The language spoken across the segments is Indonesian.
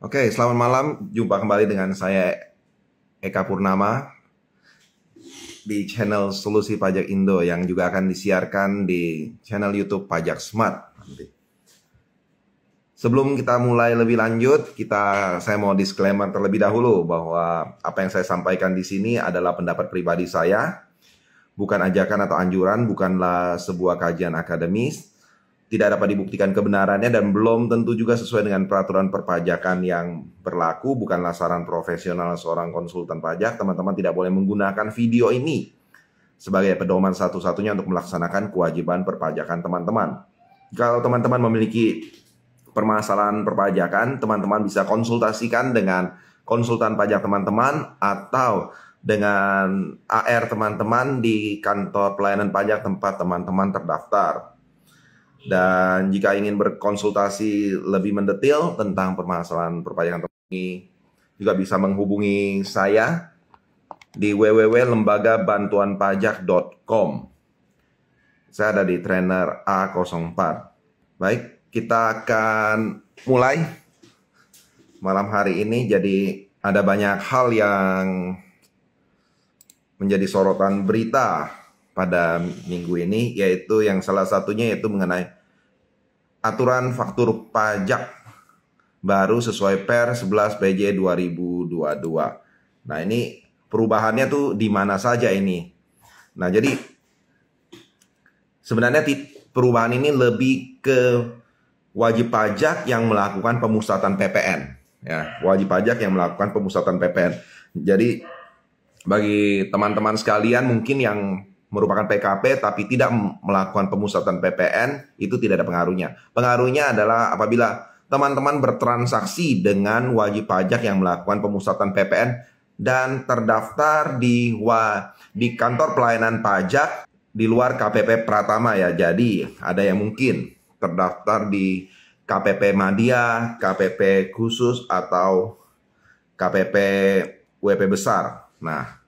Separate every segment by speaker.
Speaker 1: Oke, selamat malam. Jumpa kembali dengan saya Eka Purnama di channel Solusi Pajak Indo yang juga akan disiarkan di channel YouTube Pajak Smart nanti. Sebelum kita mulai lebih lanjut, saya mau disclaimer terlebih dahulu bahwa apa yang saya sampaikan di sini adalah pendapat pribadi saya, bukan ajakan atau anjuran, bukanlah sebuah kajian akademis. Tidak dapat dibuktikan kebenarannya dan belum tentu juga sesuai dengan peraturan perpajakan yang berlaku, bukanlah saran profesional seorang konsultan pajak. Teman-teman tidak boleh menggunakan video ini sebagai pedoman satu-satunya untuk melaksanakan kewajiban perpajakan teman-teman. Kalau teman-teman memiliki permasalahan perpajakan, teman-teman bisa konsultasikan dengan konsultan pajak teman-teman atau dengan AR teman-teman di kantor pelayanan pajak tempat teman-teman terdaftar. Dan jika ingin berkonsultasi lebih mendetail tentang permasalahan perpajakan ini, juga bisa menghubungi saya di www.lembagabantuanpajak.com. Saya ada di trainer A04. Baik, kita akan mulai malam hari ini. Jadi ada banyak hal yang menjadi sorotan berita pada minggu ini, yaitu yang salah satunya yaitu mengenai aturan faktur pajak baru sesuai Per 11 PJ 2022. Nah, ini perubahannya tuh di mana saja ini. Nah, jadi sebenarnya perubahan ini lebih ke wajib pajak yang melakukan pemusatan PPN. Ya, wajib pajak yang melakukan pemusatan PPN. Jadi bagi teman-teman sekalian mungkin yang merupakan PKP tapi tidak melakukan pemusatan PPN, itu tidak ada pengaruhnya. Pengaruhnya adalah apabila teman-teman bertransaksi dengan wajib pajak yang melakukan pemusatan PPN dan terdaftar di kantor pelayanan pajak di luar KPP Pratama ya. Jadi ada yang mungkin terdaftar di KPP Madya, KPP khusus atau KPP WP besar. Nah,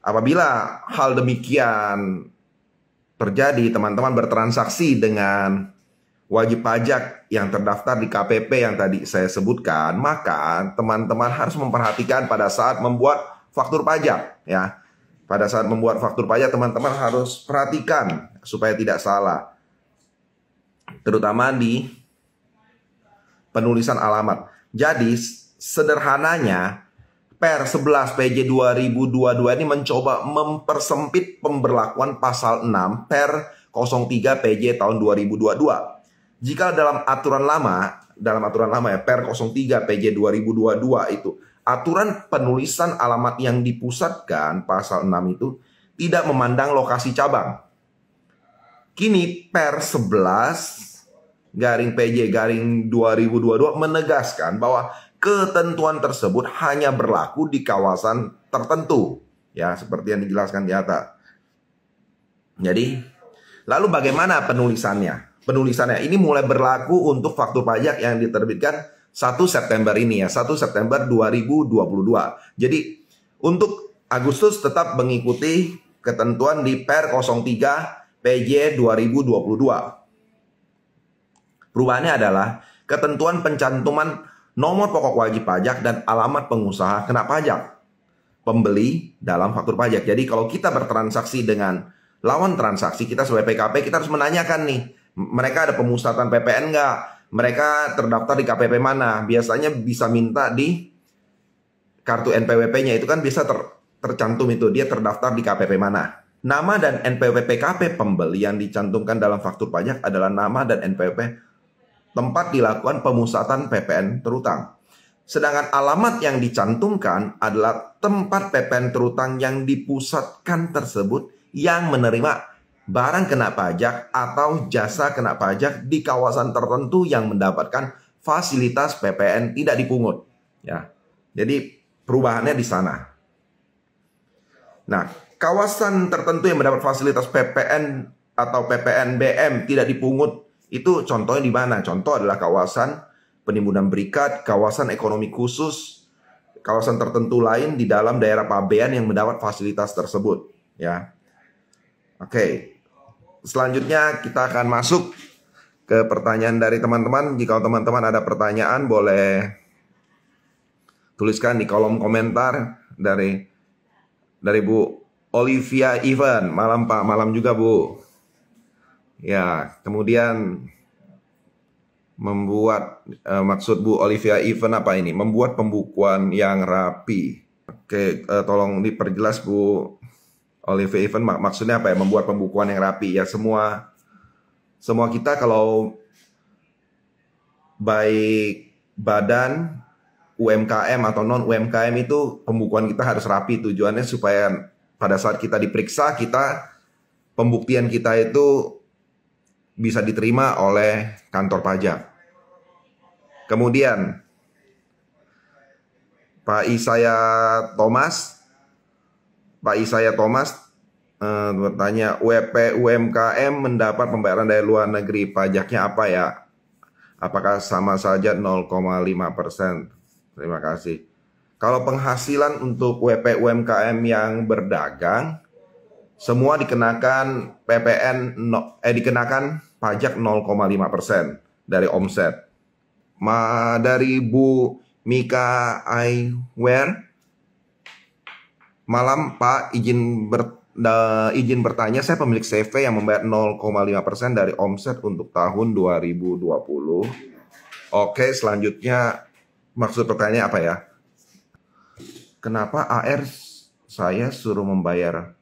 Speaker 1: apabila hal demikian terjadi, teman-teman bertransaksi dengan wajib pajak yang terdaftar di KPP yang tadi saya sebutkan, maka teman-teman harus memperhatikan pada saat membuat faktur pajak ya. Pada saat membuat faktur pajak, teman-teman harus perhatikan supaya tidak salah. Terutama di penulisan alamat. Jadi sederhananya Per 11 PJ 2022 ini mencoba mempersempit pemberlakuan pasal 6 Per 03 PJ tahun 2022. Jika dalam aturan lama ya Per 03 PJ 2022 itu aturan penulisan alamat yang dipusatkan pasal 6 itu tidak memandang lokasi cabang. Kini Per 11 garing PJ garing 2022 menegaskan bahwa ketentuan tersebut hanya berlaku di kawasan tertentu, ya seperti yang dijelaskan di atas. Jadi, lalu bagaimana penulisannya? Penulisannya ini mulai berlaku untuk faktur pajak yang diterbitkan 1 September ini ya, 1 September 2022. Jadi, untuk Agustus tetap mengikuti ketentuan di Per 03 PJ 2022. Perubahannya adalah ketentuan pencantuman nomor pokok wajib pajak dan alamat pengusaha kena pajak pembeli dalam faktur pajak. Jadi kalau kita bertransaksi dengan lawan transaksi, kita sebagai PKP kita harus menanyakan nih, mereka ada pemusatan PPN nggak? Mereka terdaftar di KPP mana? Biasanya bisa minta di kartu NPWP-nya, itu kan bisa tercantum itu, dia terdaftar di KPP mana. Nama dan NPWP PKP pembeli yang dicantumkan dalam faktur pajak adalah nama dan NPWP tempat dilakukan pemusatan PPN terutang. Sedangkan alamat yang dicantumkan adalah tempat PPN terutang yang dipusatkan tersebut yang menerima barang kena pajak atau jasa kena pajak di kawasan tertentu yang mendapatkan fasilitas PPN tidak dipungut. Ya, jadi perubahannya di sana. Nah, kawasan tertentu yang mendapat fasilitas PPN atau PPNBM tidak dipungut, itu contohnya di mana? Contoh adalah kawasan penimbunan berikat, kawasan ekonomi khusus, kawasan tertentu lain di dalam daerah pabean yang mendapat fasilitas tersebut. Ya, oke. Selanjutnya kita akan masuk ke pertanyaan dari teman-teman. Jika teman-teman ada pertanyaan boleh tuliskan di kolom komentar dari Bu Olivia Ivan. Malam Pak, malam juga Bu. Ya, kemudian membuat maksud Bu Olivia Ivan apa ini? Membuat pembukuan yang rapi. Oke, tolong diperjelas Bu Olivia Ivan, maksudnya apa ya? Membuat pembukuan yang rapi. Ya, semua kita kalau baik badan UMKM atau non UMKM itu pembukuan kita harus rapi. Tujuannya supaya pada saat kita diperiksa, pembuktian kita itu bisa diterima oleh kantor pajak. Kemudian Pak Isaya Thomas bertanya, WP UMKM mendapat pembayaran dari luar negeri, pajaknya apa ya? Apakah sama saja 0,5%? Terima kasih. Kalau penghasilan untuk WP UMKM yang berdagang, semua dikenakan dikenakan pajak 0,5% dari omset. Dari Bu Mika Iwer, malam Pak, izin bertanya, saya pemilik CV yang membayar 0,5% dari omset untuk tahun 2020. Oke, selanjutnya maksud pertanyaan apa ya? Kenapa AR saya suruh membayar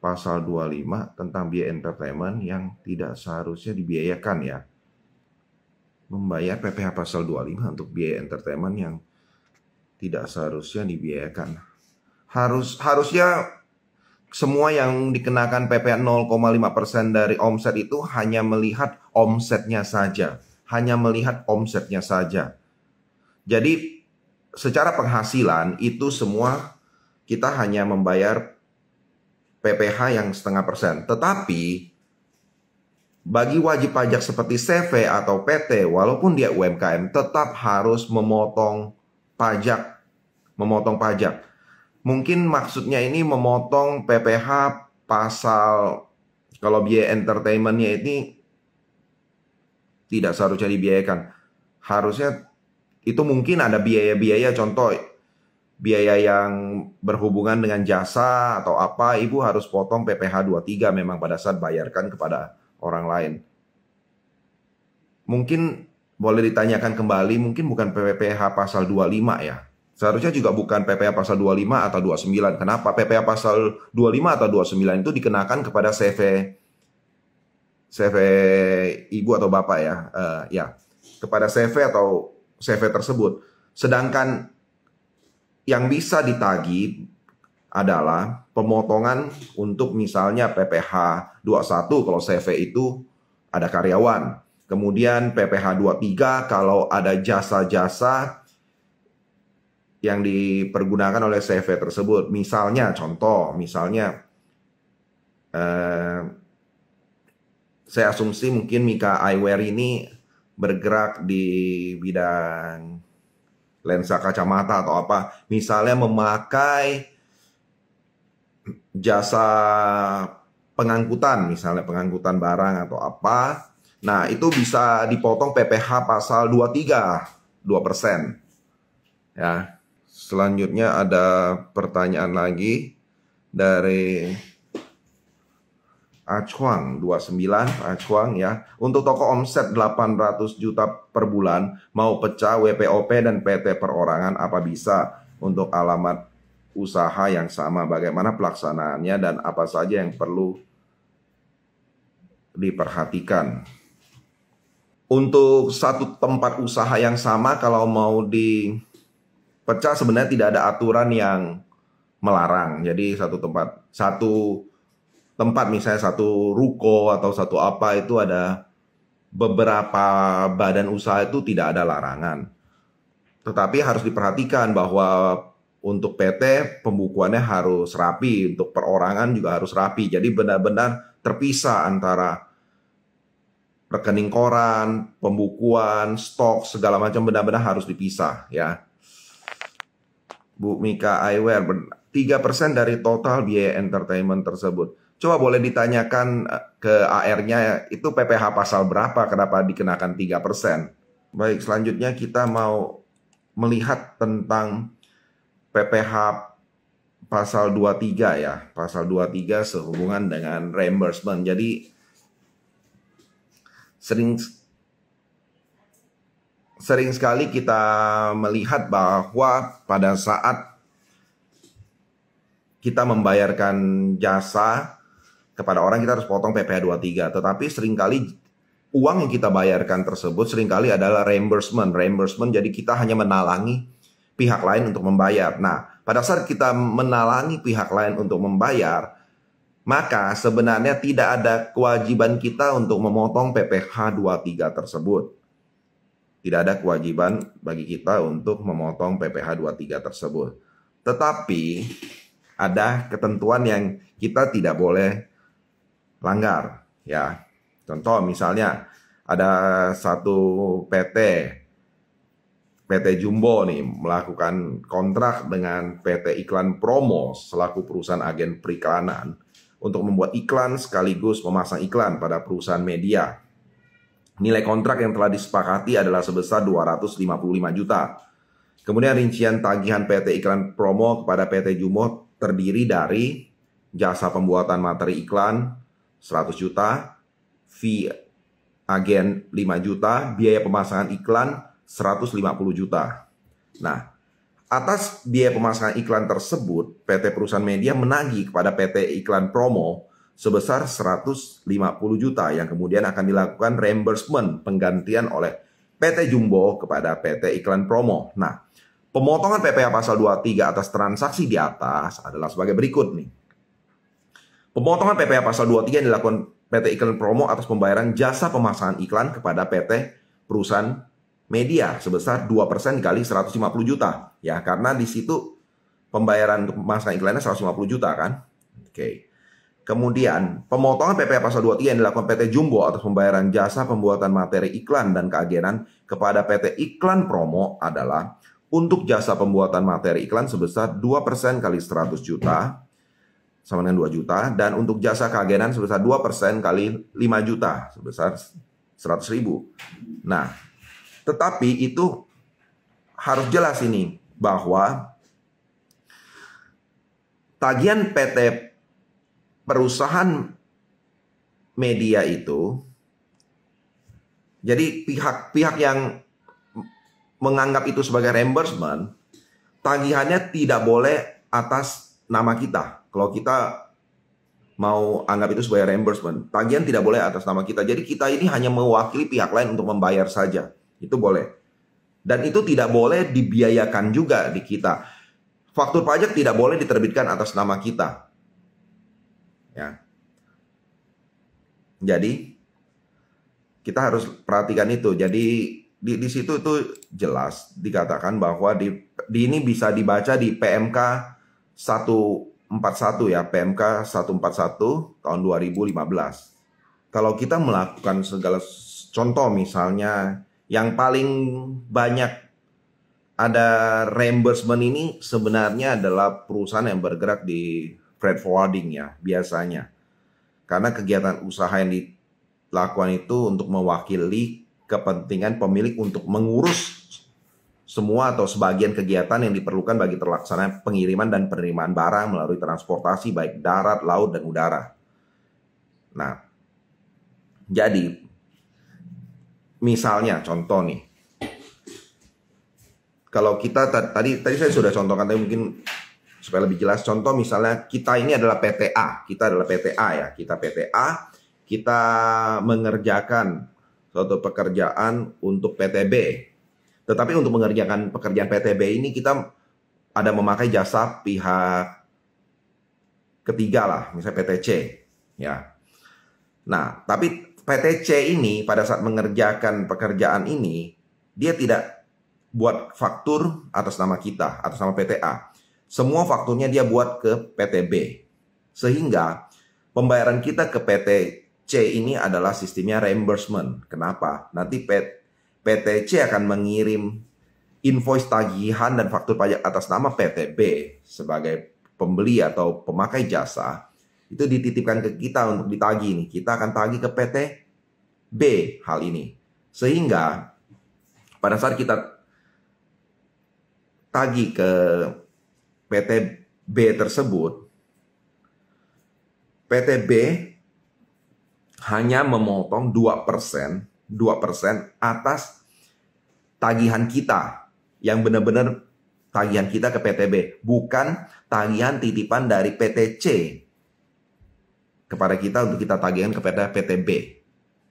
Speaker 1: pasal 25 tentang biaya entertainment yang tidak seharusnya dibiayakan ya? Membayar PPh pasal 25 untuk biaya entertainment yang tidak seharusnya dibiayakan. Harusnya semua yang dikenakan PPh 0,5% dari omset itu hanya melihat omsetnya saja. Jadi secara penghasilan itu semua kita hanya membayar PPh yang 0,5%. Tetapi bagi wajib pajak seperti CV atau PT, walaupun dia UMKM, tetap harus memotong pajak. Mungkin maksudnya ini memotong PPh pasal, kalau biaya entertainmentnya ini tidak seharusnya dibiayakan. Harusnya itu mungkin ada biaya-biaya, contoh biaya yang berhubungan dengan jasa atau apa, Ibu harus potong PPh 23 memang pada saat bayarkan kepada orang lain. Mungkin boleh ditanyakan kembali, mungkin bukan PPh pasal 25 ya. Seharusnya juga bukan PPh pasal 25 atau 29. Kenapa? PPh pasal 25 atau 29 itu dikenakan kepada CV Ibu atau Bapak ya. Kepada CV atau CV tersebut. Sedangkan yang bisa ditagih adalah pemotongan untuk misalnya PPh 21 kalau CV itu ada karyawan. Kemudian PPh 23 kalau ada jasa-jasa yang dipergunakan oleh CV tersebut. Misalnya, saya asumsi mungkin Mika Eyewear ini bergerak di bidang lensa kacamata atau apa. Misalnya memakai jasa pengangkutan, misalnya pengangkutan barang atau apa. Nah, itu bisa dipotong PPh pasal 23, 2%. Ya. Selanjutnya ada pertanyaan lagi dari Acuang 29, Acuang ya. Untuk toko omset 800 juta per bulan, mau pecah WPOP dan PT perorangan apa bisa? Untuk alamat usaha yang sama, bagaimana pelaksanaannya dan apa saja yang perlu diperhatikan? Untuk satu tempat usaha yang sama, kalau mau dipecah sebenarnya tidak ada aturan yang melarang. Jadi satu tempat misalnya satu ruko atau satu apa, itu ada beberapa badan usaha itu tidak ada larangan. Tetapi harus diperhatikan bahwa untuk PT pembukuannya harus rapi, untuk perorangan juga harus rapi. Jadi benar-benar terpisah antara rekening koran, pembukuan, stok, segala macam benar-benar harus dipisah ya. Bu Mika Eyewear, 3% dari total biaya entertainment tersebut. Coba boleh ditanyakan ke AR-nya, itu PPh pasal berapa, kenapa dikenakan 3%? Baik, selanjutnya kita mau melihat tentang PPh pasal 23 ya. Pasal 23 sehubungan dengan reimbursement. Jadi sering sekali kita melihat bahwa pada saat kita membayarkan jasa kepada orang, kita harus potong PPh 23. Tetapi seringkali uang yang kita bayarkan tersebut seringkali adalah reimbursement. Reimbursement, jadi kita hanya menalangi pihak lain untuk membayar. Nah, pada saat kita menalangi pihak lain untuk membayar, maka sebenarnya tidak ada kewajiban kita untuk memotong PPh 23 tersebut. Tidak ada kewajiban bagi kita untuk memotong PPh 23 tersebut. Tetapi ada ketentuan yang kita tidak boleh langgar, ya. Contoh misalnya ada satu PT Jumbo nih melakukan kontrak dengan PT Iklan Promo selaku perusahaan agen periklanan untuk membuat iklan sekaligus memasang iklan pada perusahaan media. Nilai kontrak yang telah disepakati adalah sebesar 255 juta. Kemudian rincian tagihan PT Iklan Promo kepada PT Jumbo terdiri dari jasa pembuatan materi iklan 100 juta, fee agen 5 juta, biaya pemasangan iklan 150 juta. Nah, atas biaya pemasangan iklan tersebut, PT perusahaan media menagih kepada PT Iklan Promo sebesar 150 juta yang kemudian akan dilakukan reimbursement, penggantian oleh PT Jumbo kepada PT Iklan Promo. Nah, pemotongan PPh pasal 23 atas transaksi di atas adalah sebagai berikut nih. Pemotongan PPh pasal 23 yang dilakukan PT Iklan Promo atas pembayaran jasa pemasangan iklan kepada PT perusahaan media sebesar 2% dikali 150 juta. Ya, karena di situ pembayaran untuk pemasangan iklannya 150 juta kan. Oke. Kemudian, pemotongan PPh pasal 23 yang dilakukan PT Jumbo atas pembayaran jasa pembuatan materi iklan dan keagenan kepada PT Iklan Promo adalah untuk jasa pembuatan materi iklan sebesar 2% kali 100 juta sama dengan 2 juta, dan untuk jasa keagenan sebesar 2% kali 5 juta sebesar 100 ribu. Nah, tetapi itu harus jelas ini bahwa tagihan PT perusahaan media itu, jadi pihak-pihak yang menganggap itu sebagai reimbursement, tagihannya tidak boleh atas nama kita. Kalau kita mau anggap itu sebagai reimbursement, tagihan tidak boleh atas nama kita. Jadi kita ini hanya mewakili pihak lain untuk membayar saja. Itu boleh. Dan itu tidak boleh dibiayakan juga di kita. Faktur pajak tidak boleh diterbitkan atas nama kita. Ya. Jadi kita harus perhatikan itu. Jadi di situ itu jelas dikatakan bahwa ini bisa dibaca di PMK 141 ya, PMK 141 tahun 2015. Kalau kita melakukan segala contoh misalnya yang paling banyak ada reimbursement ini sebenarnya adalah perusahaan yang bergerak di freight forwarding ya, biasanya. Karena kegiatan usaha yang dilakukan itu untuk mewakili kepentingan pemilik untuk mengurus semua atau sebagian kegiatan yang diperlukan bagi terlaksananya pengiriman dan penerimaan barang melalui transportasi baik darat, laut, dan udara. Nah, jadi misalnya contoh nih, kalau kita tadi saya sudah contohkan, tapi mungkin supaya lebih jelas, contoh misalnya kita ini adalah PTA, kita mengerjakan suatu pekerjaan untuk PTB. Tetapi untuk mengerjakan pekerjaan PTB ini kita ada memakai jasa pihak ketiga lah, misalnya PTC, ya. Nah, tapi PTC ini pada saat mengerjakan pekerjaan ini, dia tidak buat faktur atas nama kita, atas nama PTA. Semua fakturnya dia buat ke PTB. Sehingga pembayaran kita ke PTC ini adalah sistemnya reimbursement. Kenapa? Nanti PTC akan mengirim invoice tagihan dan faktur pajak atas nama PTB sebagai pembeli atau pemakai jasa. Itu dititipkan ke kita untuk ditagih nih. Kita akan tagih ke PTB hal ini. Sehingga pada saat kita tagih ke PT B tersebut, PT B hanya memotong 2% atas tagihan kita yang benar-benar tagihan kita ke PT B, bukan tagihan titipan dari PT C kepada kita untuk kita tagihan kepada PT B.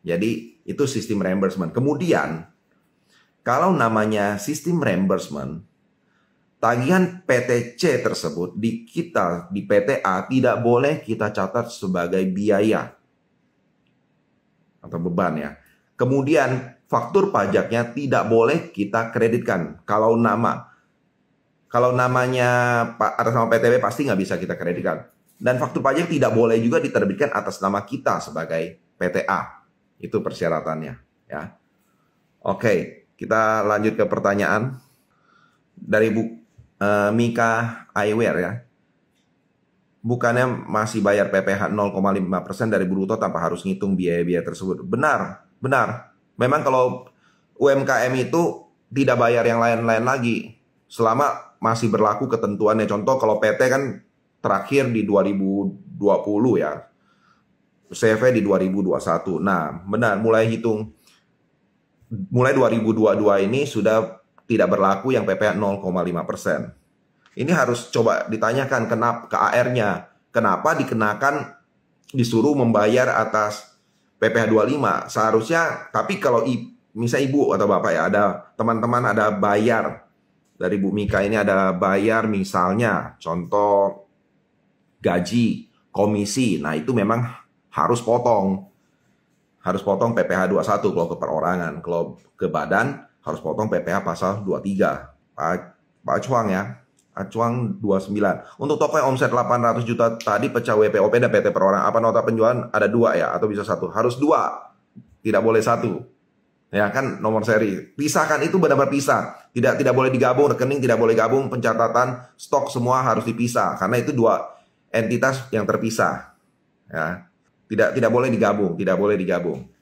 Speaker 1: Jadi itu sistem reimbursement. Kemudian kalau namanya sistem reimbursement, tagihan PT C tersebut di PT A tidak boleh kita catat sebagai biaya atau beban ya. Kemudian faktur pajaknya tidak boleh kita kreditkan. Kalau namanya atas nama PT B pasti nggak bisa kita kreditkan. Dan faktur pajak tidak boleh juga diterbitkan atas nama kita sebagai PT A. Itu persyaratannya ya. Oke, kita lanjut ke pertanyaan dari Bu Mika Eyewear ya. Bukannya masih bayar PPh 0,5% dari bruto tanpa harus ngitung biaya-biaya tersebut. Benar. Memang kalau UMKM itu tidak bayar yang lain-lain lagi selama masih berlaku ketentuannya. Contoh kalau PT kan terakhir di 2020 ya. CV di 2021. Nah, benar mulai 2022 ini sudah tidak berlaku yang PPh 0,5%. Ini harus coba ditanyakan kenapa ke AR-nya. Kenapa disuruh membayar atas PPh 25? Seharusnya, tapi kalau misalnya ibu atau bapak ya, ada teman-teman ada bayar. Dari Bu Mika ini ada bayar misalnya, contoh gaji, komisi. Nah itu memang harus potong. Harus potong PPh 21 kalau ke perorangan. Kalau ke badan harus potong PPh pasal 23. Pak Acuang ya. Acuang 29. Untuk toko yang omset 800 juta tadi pecah WPOP dan PT perorangan. Apa nota penjualan ada 2 ya? Atau bisa 1? Harus 2. Tidak boleh 1. Ya kan nomor seri. Pisahkan itu benar-benar pisah. Tidak boleh digabung, rekening tidak boleh gabung, pencatatan, stok semua harus dipisah. Karena itu 2 entitas yang terpisah. Ya. Tidak boleh digabung,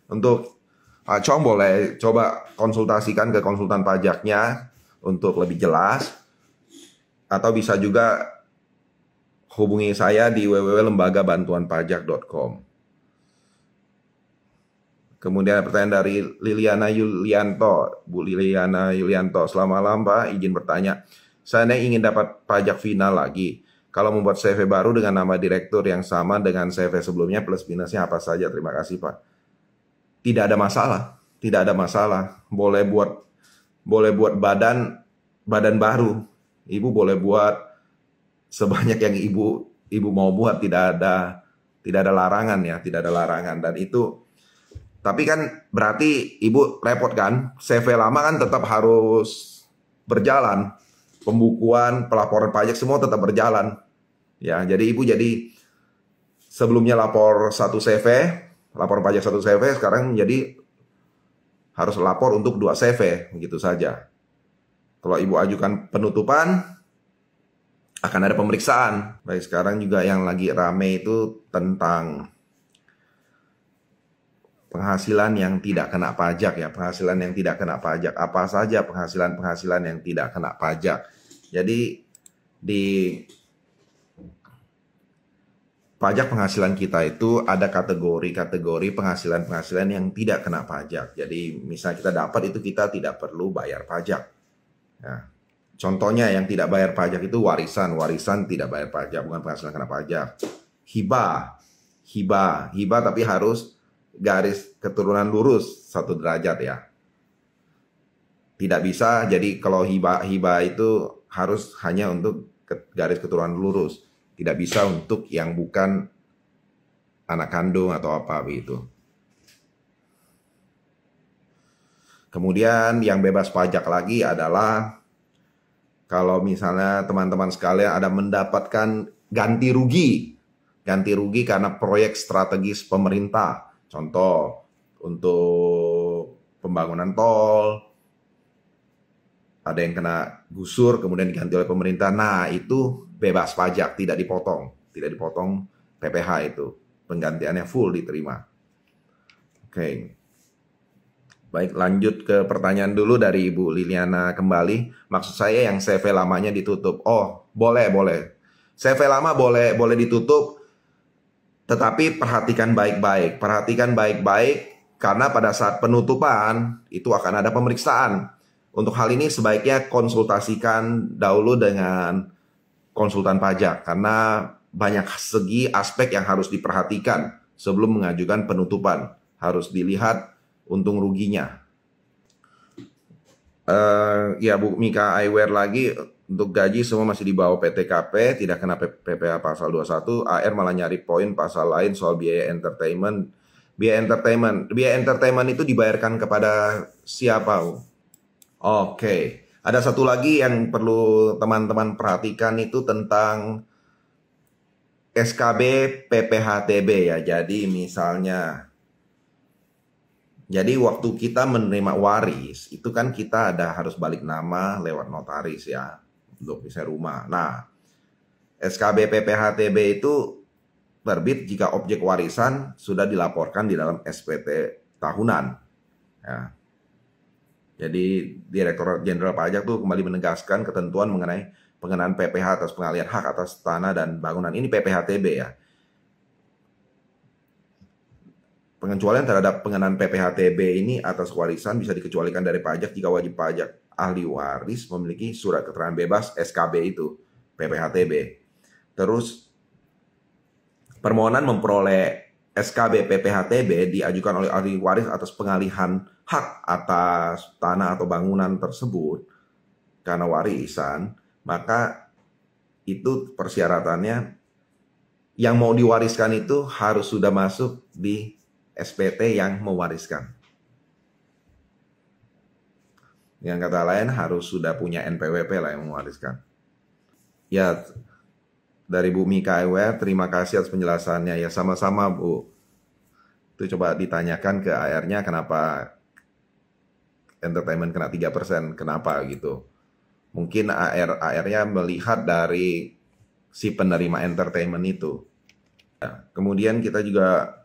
Speaker 1: Untuk Acuang boleh coba konsultasikan ke konsultan pajaknya untuk lebih jelas. Atau bisa juga hubungi saya di www.lembagabantuanpajak.com. Kemudian pertanyaan dari Liliana Yulianto. Bu Liliana Yulianto, selamat malam Pak, izin bertanya. Saya ingin dapat pajak final lagi. Kalau membuat CV baru dengan nama direktur yang sama dengan CV sebelumnya, plus minusnya apa saja? Terima kasih Pak. Tidak ada masalah. Boleh buat badan baru. Ibu boleh buat sebanyak yang ibu mau buat, tidak ada larangan ya, dan itu. Tapi kan berarti ibu repot kan? CV lama kan tetap harus berjalan. Pembukuan, pelaporan pajak semua tetap berjalan. Ya, jadi ibu sebelumnya laporan pajak 1 CV, sekarang jadi harus lapor untuk 2 CV, begitu saja. Kalau ibu ajukan penutupan, akan ada pemeriksaan. Baik, sekarang juga yang lagi rame itu tentang penghasilan yang tidak kena pajak ya. Penghasilan yang tidak kena pajak. Apa saja penghasilan yang tidak kena pajak. Jadi di pajak penghasilan kita itu ada kategori penghasilan yang tidak kena pajak. Jadi misalnya kita dapat itu kita tidak perlu bayar pajak. Nah, contohnya yang tidak bayar pajak itu warisan tidak bayar pajak, bukan penghasilan kena pajak. Hibah tapi harus garis keturunan lurus 1 derajat ya. Tidak bisa, jadi kalau hibah itu harus hanya untuk garis keturunan lurus. Tidak bisa untuk yang bukan anak kandung atau apa begitu. Kemudian yang bebas pajak lagi adalah kalau misalnya teman-teman sekalian ada mendapatkan ganti rugi karena proyek strategis pemerintah. Contoh untuk pembangunan tol, ada yang kena gusur kemudian diganti oleh pemerintah. Nah, itu bebas pajak, tidak dipotong PPh itu. Penggantiannya full diterima. Oke. Baik, lanjut ke pertanyaan dulu dari Ibu Liliana kembali. Maksud saya yang CV lamanya ditutup. Oh, Boleh, boleh. CV lama boleh ditutup, tetapi perhatikan baik-baik. Perhatikan baik-baik karena pada saat penutupan itu akan ada pemeriksaan. Untuk hal ini sebaiknya konsultasikan dahulu dengan konsultan pajak karena banyak segi aspek yang harus diperhatikan sebelum mengajukan penutupan. Harus dilihat untung ruginya. Ya Bu Mika Eyewear lagi, untuk gaji semua masih di bawah PTKP, tidak kena PPh pasal 21, AR malah nyari poin pasal lain soal biaya entertainment. Biaya entertainment itu dibayarkan kepada siapa Bu? Oke, ada satu lagi yang perlu teman-teman perhatikan itu tentang SKB PPHTB ya. Jadi waktu kita menerima waris, itu kan kita harus balik nama lewat notaris ya, untuk bisa rumah. Nah, SKB PPHTB itu terbit jika objek warisan sudah dilaporkan di dalam SPT tahunan. Ya. Jadi Direktorat Jenderal Pajak tuh kembali menegaskan ketentuan mengenai pengenaan PPh atas pengalihan hak atas tanah dan bangunan. Ini PPHTB ya. Pengecualian terhadap pengenaan PPHTB ini atas warisan bisa dikecualikan dari pajak jika wajib pajak ahli waris memiliki surat keterangan bebas SKB itu, PPHTB. Terus permohonan memperoleh SKB PPHTB diajukan oleh ahli waris atas pengalihan hak atas tanah atau bangunan tersebut karena warisan, maka itu persyaratannya yang mau diwariskan itu harus sudah masuk di SPT yang mewariskan. Yang kata lain harus sudah punya NPWP lah yang mewariskan. Ya, dari Bu Mika Eyewear, terima kasih atas penjelasannya. Ya sama-sama Bu. Itu coba ditanyakan ke AR-nya kenapa entertainment kena 3%, kenapa gitu. Mungkin AR-nya melihat dari si penerima entertainment itu. Ya, kemudian kita juga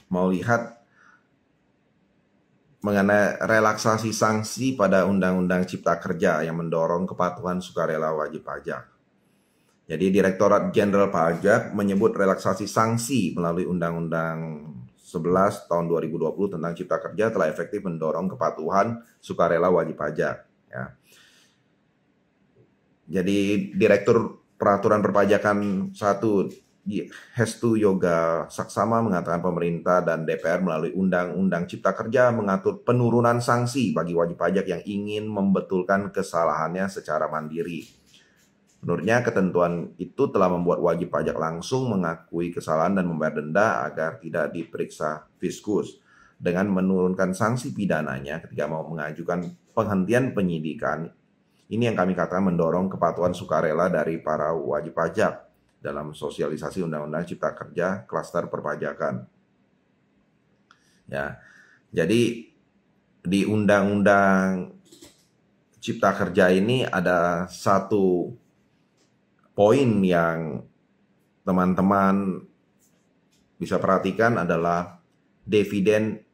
Speaker 1: mau lihat mengenai relaksasi sanksi pada Undang-Undang Cipta Kerja yang mendorong kepatuhan sukarela wajib pajak. Jadi Direktorat Jenderal Pajak menyebut relaksasi sanksi melalui Undang-Undang 11 tahun 2020 tentang Cipta Kerja telah efektif mendorong kepatuhan sukarela wajib pajak. Ya. Jadi Direktur Peraturan Perpajakan 1 Hestu Yoga Saksama mengatakan pemerintah dan DPR melalui Undang-Undang Cipta Kerja mengatur penurunan sanksi bagi wajib pajak yang ingin membetulkan kesalahannya secara mandiri. Menurutnya ketentuan itu telah membuat wajib pajak langsung mengakui kesalahan dan membayar denda agar tidak diperiksa Fiskus dengan menurunkan sanksi pidananya ketika mau mengajukan penghentian penyidikan. Ini yang kami katakan mendorong kepatuhan sukarela dari para wajib pajak dalam sosialisasi Undang-Undang Cipta Kerja klaster perpajakan. Ya. Jadi di Undang-Undang Cipta Kerja ini ada satu poin yang teman-teman bisa perhatikan adalah dividen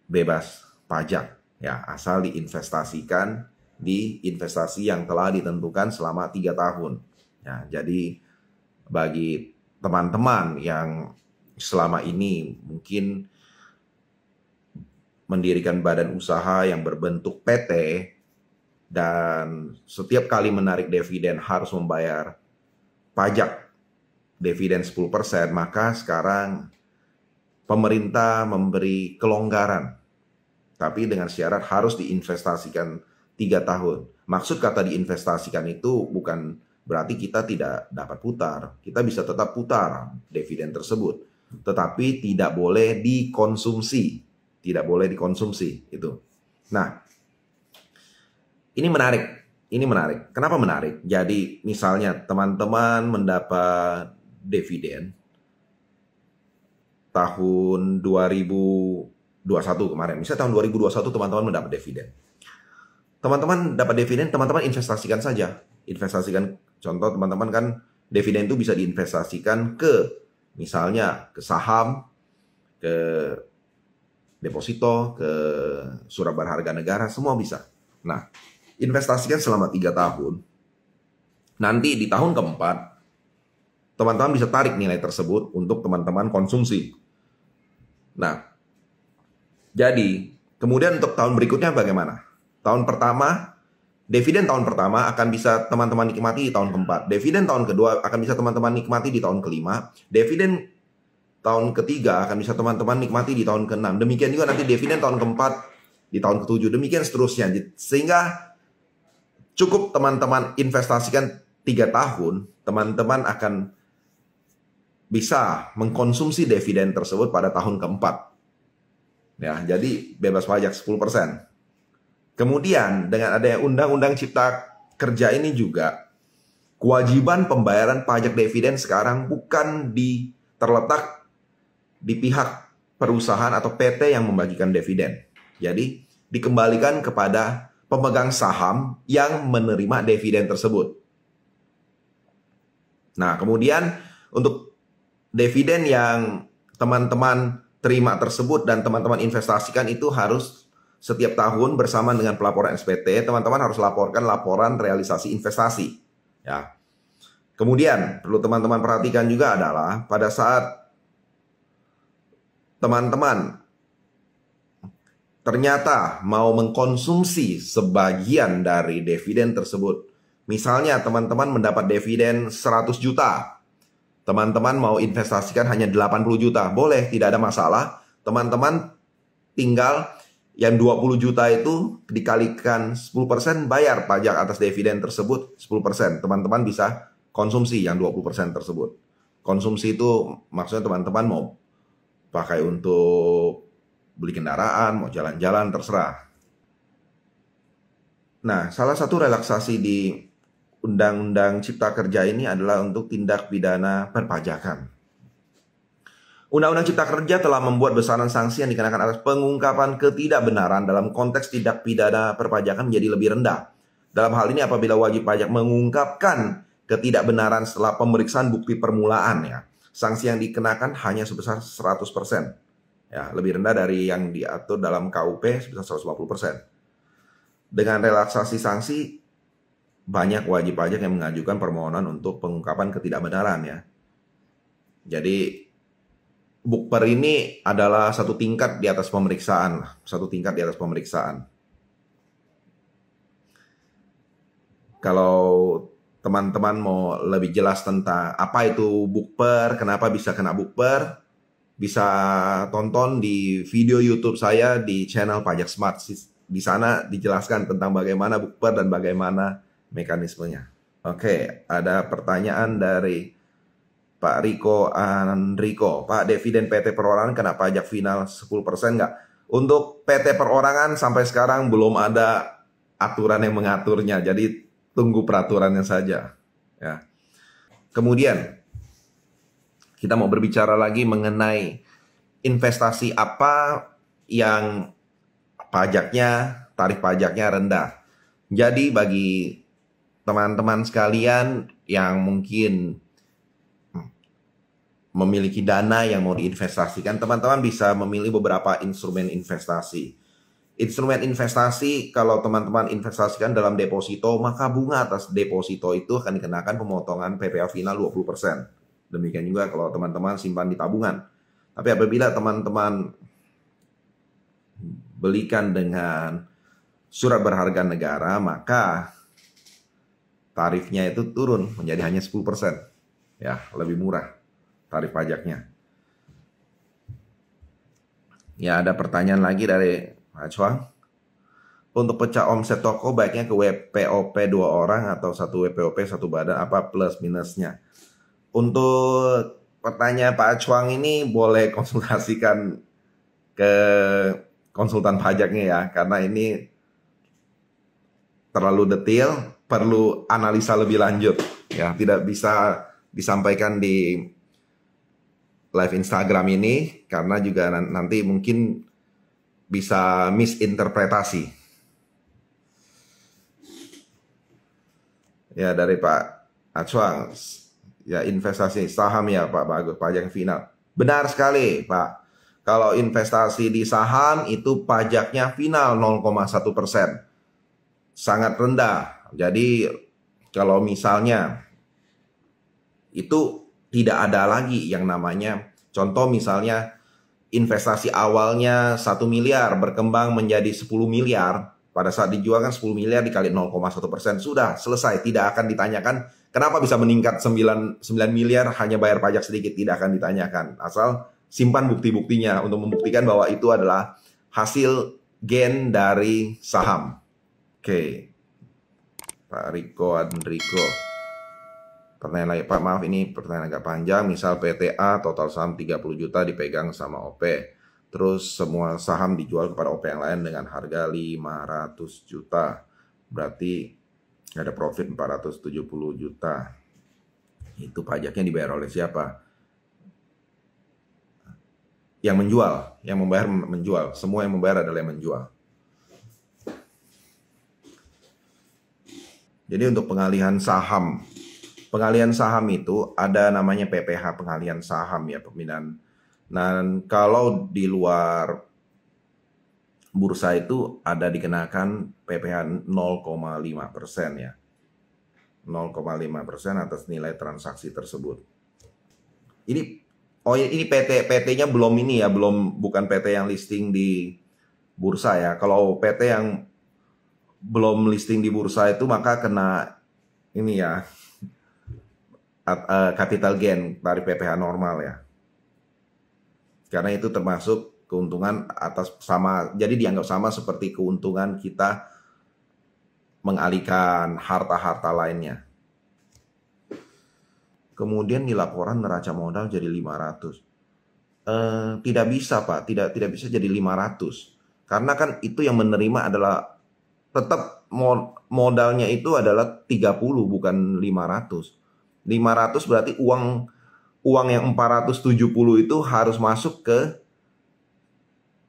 Speaker 1: bebas pajak. Ya, asal diinvestasikan di investasi yang telah ditentukan selama 3 tahun. Ya, jadi bagi teman-teman yang selama ini mungkin mendirikan badan usaha yang berbentuk PT dan setiap kali menarik dividen harus membayar pajak dividen 10%, maka sekarang pemerintah memberi kelonggaran. Tapi dengan syarat harus diinvestasikan 3 tahun. Maksud kata diinvestasikan itu bukan berarti kita tidak dapat putar. Kita bisa tetap putar dividen tersebut. Tetapi tidak boleh dikonsumsi. Tidak boleh dikonsumsi itu. Nah, ini menarik. Ini menarik. Kenapa menarik? Jadi misalnya teman-teman mendapat dividen tahun 2021 kemarin. Misalnya tahun 2021 teman-teman mendapat dividen. Teman-teman dapat dividen, teman-teman investasikan saja. Investasikan, contoh teman-teman kan dividen itu bisa diinvestasikan ke misalnya ke saham, ke deposito, ke surat berharga negara, semua bisa. Nah, investasikan selama 3 tahun. nanti di tahun keempat, teman-teman bisa tarik nilai tersebut untuk teman-teman konsumsi. Nah, jadi kemudian untuk tahun berikutnya bagaimana? Tahun pertama, dividen tahun pertama akan bisa teman-teman nikmati di tahun keempat. Dividen tahun kedua akan bisa teman-teman nikmati di tahun kelima. Dividen tahun ketiga akan bisa teman-teman nikmati di tahun keenam. Demikian juga nanti dividen tahun keempat di tahun ketujuh. Demikian seterusnya. Sehingga cukup teman-teman investasikan 3 tahun, teman-teman akan bisa mengkonsumsi dividen tersebut pada tahun keempat. Ya, jadi bebas pajak 10%. Kemudian dengan adanya Undang-Undang Cipta Kerja ini juga, kewajiban pembayaran pajak dividen sekarang bukan terletak di pihak perusahaan atau PT yang membagikan dividen. Jadi dikembalikan kepada pemegang saham yang menerima dividen tersebut. Nah, kemudian untuk dividen yang teman-teman terima tersebut dan teman-teman investasikan itu harus setiap tahun bersamaan dengan pelaporan SPT, teman-teman harus laporkan laporan realisasi investasi. Ya. Kemudian perlu teman-teman perhatikan juga adalah pada saat teman-teman ternyata mau mengkonsumsi sebagian dari dividen tersebut. Misalnya teman-teman mendapat dividen 100 juta. Teman-teman mau investasikan hanya 80 juta. Boleh, tidak ada masalah. Teman-teman tinggal yang 20 juta itu dikalikan 10% bayar pajak atas dividen tersebut 10%. Teman-teman bisa konsumsi yang 20% tersebut. Konsumsi itu maksudnya teman-teman mau pakai untuk beli kendaraan, mau jalan-jalan, terserah. Nah, salah satu relaksasi di Undang-Undang Cipta Kerja ini adalah untuk tindak pidana perpajakan. Undang-Undang Cipta Kerja telah membuat besaran sanksi yang dikenakan atas pengungkapan ketidakbenaran dalam konteks tindak pidana perpajakan menjadi lebih rendah. Dalam hal ini apabila wajib pajak mengungkapkan ketidakbenaran setelah pemeriksaan bukti permulaan, ya, sanksi yang dikenakan hanya sebesar 100%. Ya, lebih rendah dari yang diatur dalam KUP sebesar 150%. Dengan relaksasi sanksi, banyak wajib pajak yang mengajukan permohonan untuk pengungkapan ketidakbenaran, ya. Jadi bukper ini adalah satu tingkat di atas pemeriksaan, Kalau teman-teman mau lebih jelas tentang apa itu bukper, kenapa bisa kena bukper, bisa tonton di video YouTube saya di channel Pajak Smart. Di sana dijelaskan tentang bagaimana bukper dan bagaimana mekanismenya. Oke, ada pertanyaan dari Pak Riko Andriko. Pak, dividen PT perorangan kena pajak final 10% nggak? Untuk PT perorangan sampai sekarang belum ada aturan yang mengaturnya. Jadi tunggu peraturannya saja. Ya. Kemudian kita mau berbicara lagi mengenai investasi apa yang tarif pajaknya rendah. Jadi bagi teman-teman sekalian yang mungkin memiliki dana yang mau diinvestasikan, teman-teman bisa memilih beberapa instrumen investasi. Instrumen investasi, kalau teman-teman investasikan dalam deposito, maka bunga atas deposito itu akan dikenakan pemotongan PPh final 20%. Demikian juga kalau teman-teman simpan di tabungan. Tapi apabila teman-teman belikan dengan surat berharga negara, maka tarifnya itu turun menjadi hanya 10%. Ya, lebih murah tarif pajaknya. Ya, ada pertanyaan lagi dari Pak Chuang. Untuk pecah omset toko baiknya ke WPOP 2 orang atau satu WPOP 1 badan, apa plus minusnya? Untuk pertanyaan Pak Chuang ini boleh konsultasikan ke konsultan pajaknya ya, karena ini terlalu detail, perlu analisa lebih lanjut. Ya, tidak bisa disampaikan di live Instagram ini karena juga nanti mungkin bisa misinterpretasi. Ya, dari Pak Acuang, ya investasi saham ya Pak, bagus, pajak final. Benar sekali Pak, kalau investasi di saham itu pajaknya final 0,1%. Sangat rendah. Jadi Kalau misalnya itu tidak ada lagi yang namanya, contoh misalnya investasi awalnya 1 miliar berkembang menjadi 10 miliar, pada saat dijual kan 10 miliar dikali 0,1%, sudah selesai, tidak akan ditanyakan kenapa bisa meningkat 9 miliar hanya bayar pajak sedikit, tidak akan ditanyakan, asal simpan bukti-buktinya untuk membuktikan bahwa itu adalah hasil gain dari saham. Oke, Pak Riko Andriko. Pertanyaan lagi, Pak, maaf ini pertanyaan agak panjang. Misal PTA total saham 30 juta dipegang sama OP. Terus semua saham dijual kepada OP yang lain dengan harga 500 juta. Berarti ada profit 470 juta. Itu pajaknya dibayar oleh siapa? Yang menjual, yang membayar menjual. Semua yang membayar adalah yang menjual. Jadi untuk pengalihan saham itu ada namanya PPH, pengalihan saham ya, pemindahan. Dan kalau di luar bursa itu ada dikenakan PPH 0,5% ya. 0,5% atas nilai transaksi tersebut. Ini PT-nya belum ini ya, bukan PT yang listing di bursa ya. Kalau PT yang belum listing di bursa itu maka kena ini ya, capital gain dari PPH normal ya. Karena itu termasuk keuntungan atas sama, jadi dianggap sama seperti keuntungan kita mengalihkan harta-harta lainnya. Kemudian di laporan neraca modal jadi 500. Tidak bisa Pak, tidak bisa jadi 500. Karena kan itu yang menerima adalah tetap modalnya itu adalah 30 bukan 500. 500 berarti uang yang 470 itu harus masuk ke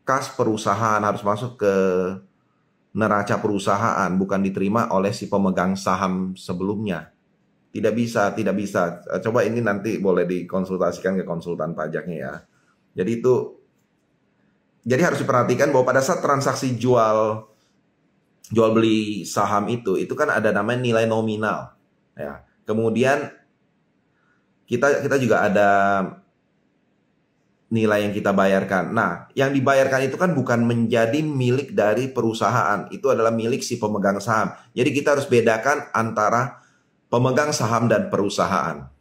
Speaker 1: kas perusahaan, harus masuk ke neraca perusahaan, bukan diterima oleh si pemegang saham sebelumnya. Tidak bisa. Coba ini nanti boleh dikonsultasikan ke konsultan pajaknya ya. Jadi harus diperhatikan bahwa pada saat transaksi jual beli saham itu kan ada namanya nilai nominal ya. Kemudian kita juga ada nilai yang kita bayarkan. Nah, yang dibayarkan itu kan bukan menjadi milik dari perusahaan. Itu adalah milik si pemegang saham. Jadi kita harus bedakan antara pemegang saham dan perusahaan.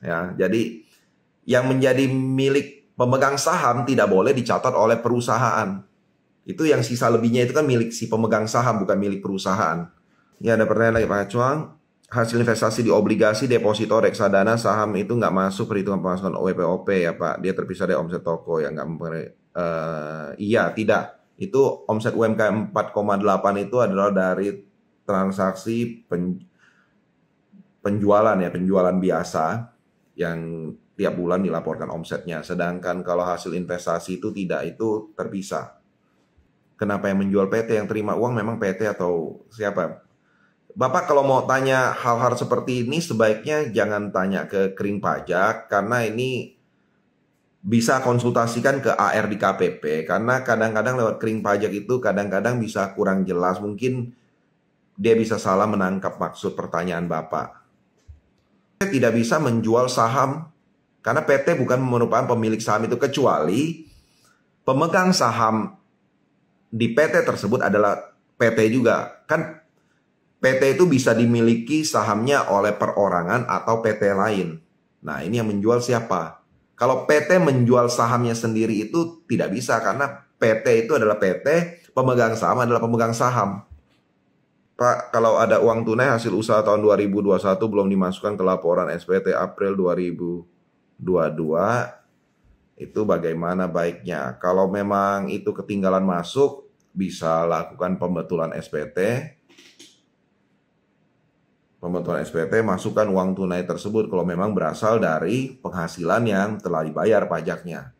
Speaker 1: Ya, jadi yang menjadi milik pemegang saham tidak boleh dicatat oleh perusahaan. Itu yang sisa lebihnya itu kan milik si pemegang saham, bukan milik perusahaan. Ya, ada pertanyaan lagi Pak Cuang. Hasil investasi di obligasi, deposito, reksadana, saham itu nggak masuk perhitungan pemasukan WPOP ya Pak. Dia terpisah dari omset toko yang nggak iya, tidak. Itu omset UMKM 4,8 itu adalah dari transaksi penjualan ya, penjualan biasa yang tiap bulan dilaporkan omsetnya. Sedangkan kalau hasil investasi itu tidak, itu terpisah. Kenapa yang menjual PT, yang terima uang memang PT atau siapa? Bapak kalau mau tanya hal-hal seperti ini sebaiknya jangan tanya ke Kering Pajak, karena ini bisa konsultasikan ke AR di KPP, karena kadang-kadang lewat Kering Pajak itu kadang-kadang bisa kurang jelas, mungkin dia bisa salah menangkap maksud pertanyaan Bapak. Tidak bisa menjual saham karena PT bukan merupakan pemilik saham itu, kecuali pemegang saham di PT tersebut adalah PT juga. Kan PT itu bisa dimiliki sahamnya oleh perorangan atau PT lain. Nah, ini yang menjual siapa? Kalau PT menjual sahamnya sendiri itu tidak bisa, karena PT itu adalah PT, pemegang saham adalah pemegang saham. Pak, kalau ada uang tunai hasil usaha tahun 2021 belum dimasukkan ke laporan SPT April 2022, itu bagaimana baiknya? Kalau memang itu ketinggalan masuk, bisa lakukan pembetulan SPT. Pembetulan SPT, masukkan uang tunai tersebut kalau memang berasal dari penghasilan yang telah dibayar pajaknya.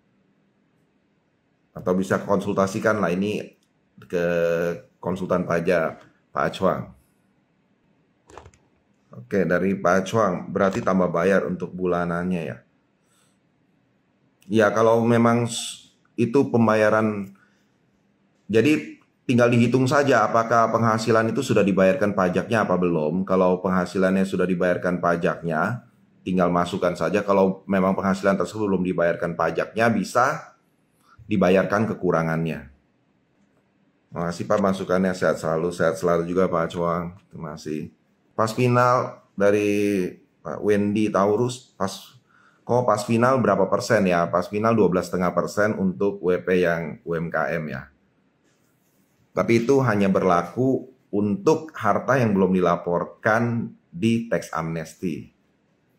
Speaker 1: Atau bisa konsultasikan lah ini ke konsultan pajak Pak Acuang. Oke, dari Pak Acuang berarti tambah bayar untuk bulanannya ya. Ya, kalau memang itu pembayaran, jadi tinggal dihitung saja apakah penghasilan itu sudah dibayarkan pajaknya apa belum. Kalau penghasilannya sudah dibayarkan pajaknya, tinggal masukkan saja. Kalau memang penghasilan tersebut belum dibayarkan pajaknya, bisa dibayarkan kekurangannya. Terima kasih Pak masukannya, sehat selalu juga Pak Cuang. Terima kasih. Pas final dari Pak Wendy Taurus, pas final berapa persen ya? Pas final 12,5% untuk WP yang UMKM ya. Tapi itu hanya berlaku untuk harta yang belum dilaporkan di tax amnesty.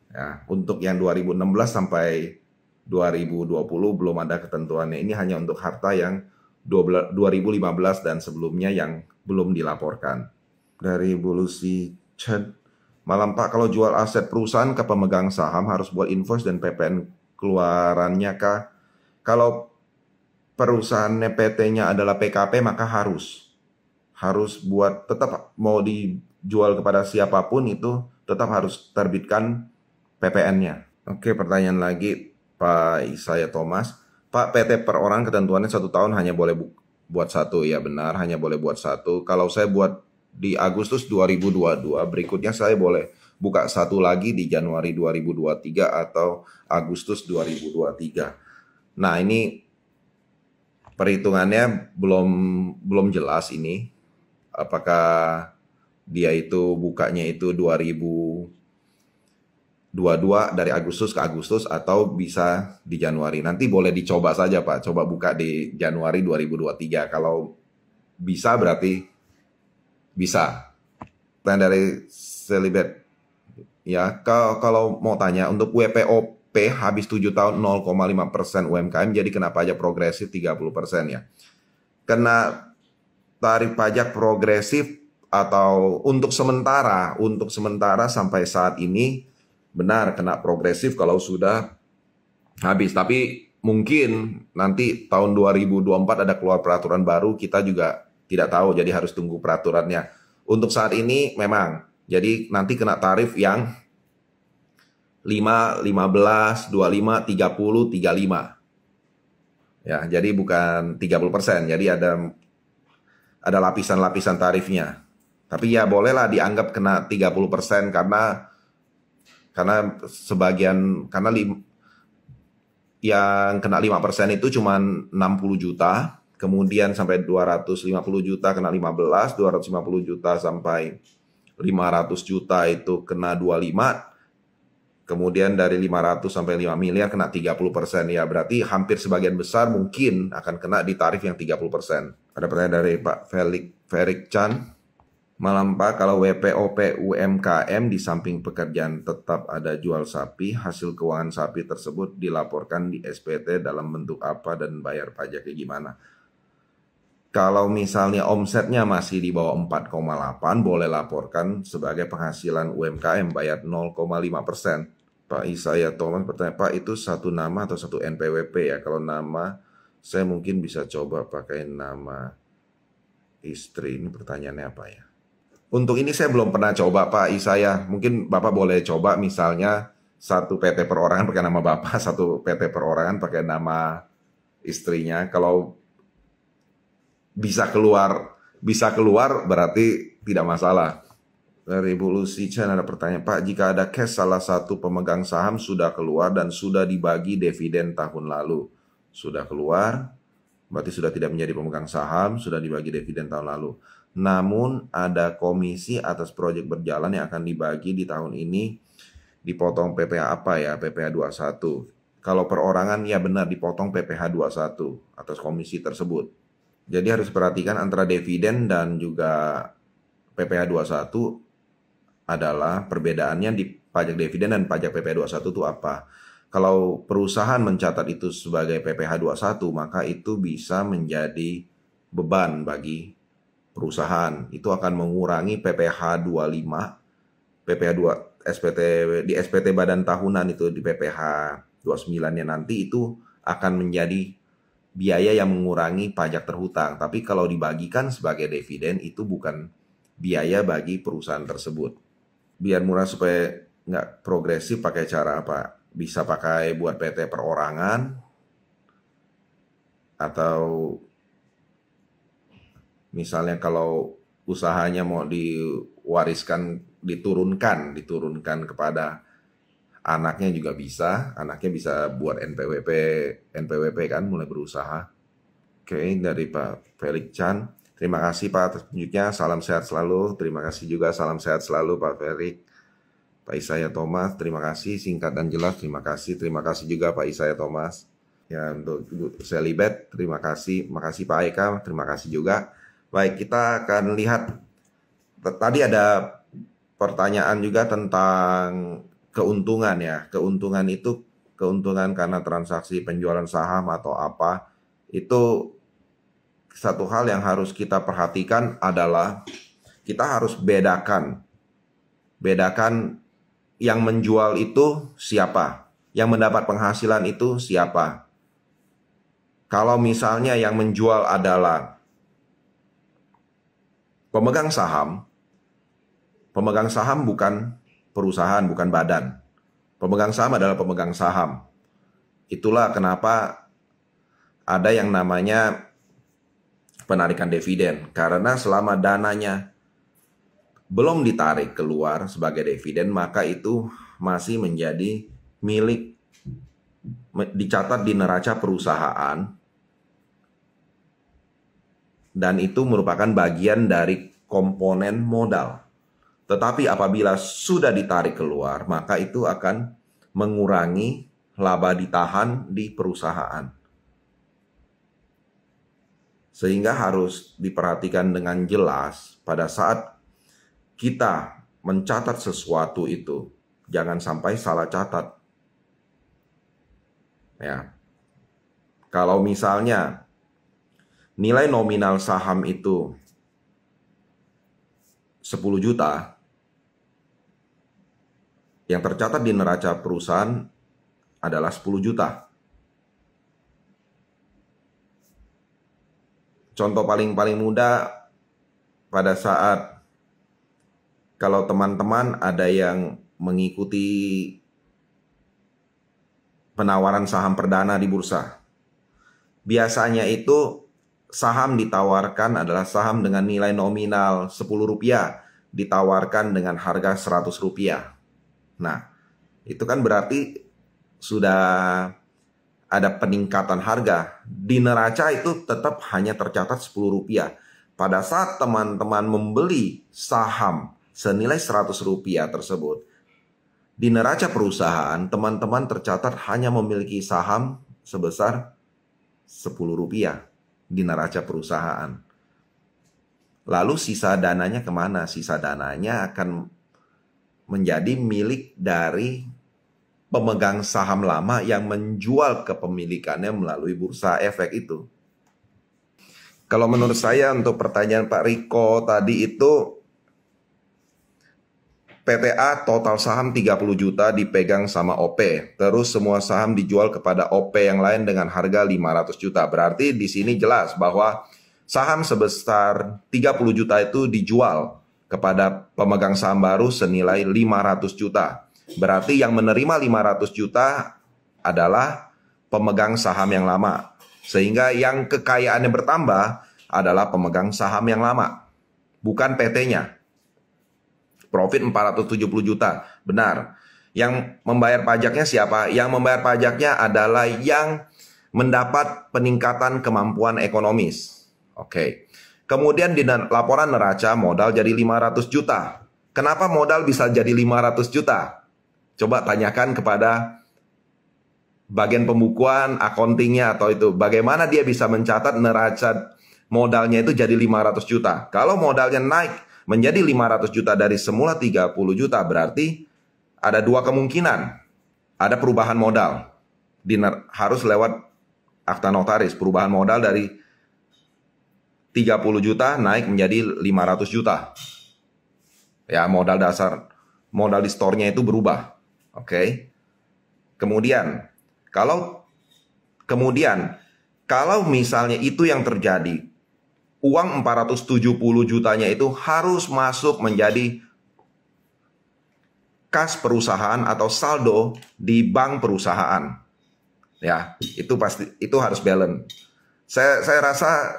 Speaker 1: Ya, untuk yang 2016 sampai 2020 belum ada ketentuannya. Ini hanya untuk harta yang 2015 dan sebelumnya yang belum dilaporkan. Dari Bu Lucy Chen, malam Pak, kalau jual aset perusahaan ke pemegang saham harus buat invoice dan PPN keluarannya kah? Kalau perusahaannya PT-nya adalah PKP maka harus buat, tetap mau dijual kepada siapapun itu tetap harus terbitkan PPN-nya. Oke, pertanyaan lagi Pak Isaya Thomas. Pak, PT per orang ketentuannya 1 tahun hanya boleh buat satu. Ya benar, hanya boleh buat satu. Kalau saya buat di Agustus 2022, berikutnya saya boleh buka satu lagi di Januari 2023 atau Agustus 2023. Nah, ini perhitungannya belum jelas ini. Apakah dia itu bukanya itu 2022 dari Agustus ke Agustus atau bisa di Januari. Nanti boleh dicoba saja Pak, coba buka di Januari 2023. Kalau bisa berarti bisa. Dan dari Celibet, ya kalau mau tanya untuk WPOP habis 7 tahun 0,5% UMKM, jadi kena pajak progresif 30% ya. Kena tarif pajak progresif atau untuk sementara sampai saat ini benar kena progresif kalau sudah habis. Tapi mungkin nanti tahun 2024 ada keluar peraturan baru, kita juga tidak tahu, jadi harus tunggu peraturannya. Untuk saat ini memang, jadi nanti kena tarif yang 5, 15, 25, 30, 35. Ya, jadi bukan 30%, jadi ada lapisan-lapisan tarifnya. Tapi ya bolehlah dianggap kena 30% karena yang kena 5% itu cuma 60 juta, kemudian sampai 250 juta kena 15, 250 juta sampai 500 juta itu kena 25, kemudian dari 500 sampai 5 miliar kena 30%. Ya berarti hampir sebagian besar mungkin akan kena di tarif yang 30%. Ada pertanyaan dari Pak Ferik Chan. Malam Pak, kalau WPOP UMKM di samping pekerjaan tetap ada jual sapi, hasil keuangan sapi tersebut dilaporkan di SPT dalam bentuk apa dan bayar pajaknya gimana? Kalau misalnya omsetnya masih di bawah 4,8, boleh laporkan sebagai penghasilan UMKM, bayar 0,5%. Pak Isaya Thomas bertanya, Pak itu satu nama atau satu NPWP ya? Kalau nama, saya mungkin bisa coba pakai nama istri. Ini pertanyaannya apa ya? Untuk ini saya belum pernah coba Pak Isaya. Mungkin Bapak boleh coba misalnya satu PT perorangan pakai nama Bapak, satu PT perorangan pakai nama istrinya. Kalau bisa keluar berarti tidak masalah. Dari Bu Lucy Chen ada pertanyaan, Pak, jika ada cash salah satu pemegang saham sudah keluar dan sudah dibagi dividen tahun lalu. Sudah keluar, berarti sudah tidak menjadi pemegang saham, sudah dibagi dividen tahun lalu. Namun ada komisi atas proyek berjalan yang akan dibagi di tahun ini, dipotong PPh apa ya? PPh 21. Kalau perorangan ya benar dipotong PPh 21 atas komisi tersebut. Jadi harus perhatikan antara dividen dan juga PPh 21 adalah perbedaannya di pajak dividen dan pajak PPh 21 itu apa. Kalau perusahaan mencatat itu sebagai PPh 21, maka itu bisa menjadi beban bagi perusahaan. Itu akan mengurangi PPh 25, PPh 2 SPT di SPT badan tahunan itu di PPh 29-nya nanti itu akan menjadi biaya yang mengurangi pajak terhutang. Tapi kalau dibagikan sebagai dividen itu bukan biaya bagi perusahaan tersebut. Biar murah supaya nggak progresif pakai cara apa? Bisa pakai buat PT perorangan atau Misalnya kalau usahanya mau diwariskan, diturunkan kepada anaknya juga bisa. Anaknya bisa buat NPWP kan, mulai berusaha. Oke, dari Pak Felix Chan. Terima kasih Pak atas tunjuknya. Salam sehat selalu. Terima kasih juga, salam sehat selalu Pak Felix. Pak Isaya Thomas, terima kasih. Singkat dan jelas, terima kasih. Terima kasih juga Pak Isaya Thomas. Ya, untuk Selibet, terima kasih. Makasih Pak Eka, terima kasih juga. Baik, kita akan lihat. Tadi ada pertanyaan juga tentang keuntungan ya. Keuntungan itu keuntungan karena transaksi penjualan saham atau apa. Itu satu hal yang harus kita perhatikan adalah kita harus bedakan yang menjual itu siapa, yang mendapat penghasilan itu siapa. Kalau misalnya yang menjual adalah pemegang saham bukan perusahaan, bukan badan. Pemegang saham adalah pemegang saham. Itulah kenapa ada yang namanya penarikan dividen. Karena selama dananya belum ditarik keluar sebagai dividen, maka itu masih menjadi milik, dicatat di neraca perusahaan. Dan itu merupakan bagian dari komponen modal. Tetapi apabila sudah ditarik keluar, maka itu akan mengurangi laba ditahan di perusahaan. Sehingga harus diperhatikan dengan jelas pada saat kita mencatat sesuatu itu. Jangan sampai salah catat. Ya. Kalau misalnya nilai nominal saham itu 10 juta, yang tercatat di neraca perusahaan adalah 10 juta. Contoh paling mudah pada saat kalau teman-teman ada yang mengikuti penawaran saham perdana di bursa. Biasanya itu saham ditawarkan adalah saham dengan nilai nominal 10 rupiah, ditawarkan dengan harga 100 rupiah. Nah, itu kan berarti sudah ada peningkatan harga. Di neraca itu tetap hanya tercatat 10 rupiah. Pada saat teman-teman membeli saham senilai 100 rupiah tersebut, di neraca perusahaan teman-teman tercatat hanya memiliki saham sebesar 10 rupiah di neraca perusahaan. Lalu sisa dananya kemana? Sisa dananya akan menjadi milik dari pemegang saham lama yang menjual kepemilikannya melalui bursa efek itu. Kalau menurut saya untuk pertanyaan Pak Riko tadi itu, PTA total saham 30 juta dipegang sama OP. Terus semua saham dijual kepada OP yang lain dengan harga 500 juta. Berarti di sini jelas bahwa saham sebesar 30 juta itu dijual kepada pemegang saham baru senilai 500 juta. Berarti yang menerima 500 juta adalah pemegang saham yang lama. Sehingga yang kekayaannya bertambah adalah pemegang saham yang lama, bukan PT-nya. Profit 470 juta, benar. Yang membayar pajaknya siapa? Yang membayar pajaknya adalah yang mendapat peningkatan kemampuan ekonomis. Oke. Kemudian di laporan neraca modal jadi 500 juta. Kenapa modal bisa jadi 500 juta? Coba tanyakan kepada bagian pembukuan, accountingnya atau itu. Bagaimana dia bisa mencatat neraca modalnya itu jadi 500 juta. Kalau modalnya naik menjadi 500 juta dari semula 30 juta, berarti ada dua kemungkinan. Ada perubahan modal. Harus lewat akta notaris. Perubahan modal dari 30 juta naik menjadi 500 juta. Ya, modal dasar, modal di store-nya itu berubah. Oke. Kemudian kalau misalnya itu yang terjadi, uang 470 jutanya itu harus masuk menjadi kas perusahaan atau saldo di bank perusahaan. Ya, itu pasti, itu harus balance. Saya rasa